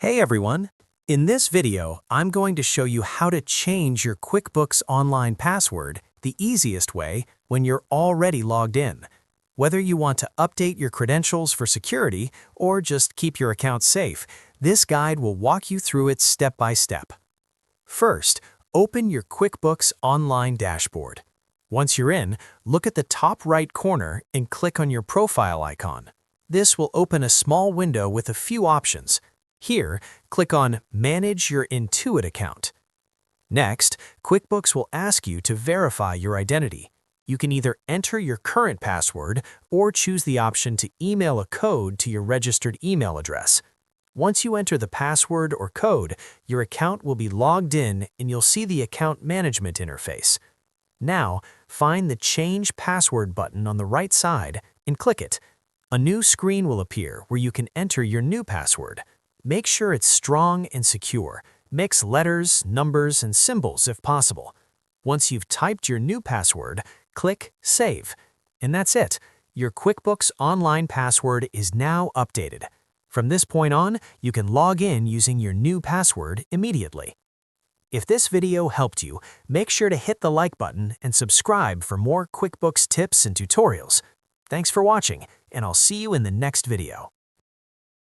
Hey everyone! In this video, I'm going to show you how to change your QuickBooks online password the easiest way when you're already logged in. Whether you want to update your credentials for security or just keep your account safe, this guide will walk you through it step by step. First, open your QuickBooks online dashboard. Once you're in, look at the top right corner and click on your profile icon. This will open a small window with a few options. Here, click on Manage Your Intuit account. Next, QuickBooks will ask you to verify your identity. You can either enter your current password or choose the option to email a code to your registered email address. Once you enter the password or code, your account will be logged in and you'll see the account management interface. Now, find the Change Password button on the right side and click it. A new screen will appear where you can enter your new password. Make sure it's strong and secure. Mix letters, numbers, and symbols if possible. Once you've typed your new password, click Save. And that's it. Your QuickBooks online password is now updated. From this point on, you can log in using your new password immediately. If this video helped you, make sure to hit the like button and subscribe for more QuickBooks tips and tutorials. Thanks for watching, and I'll see you in the next video.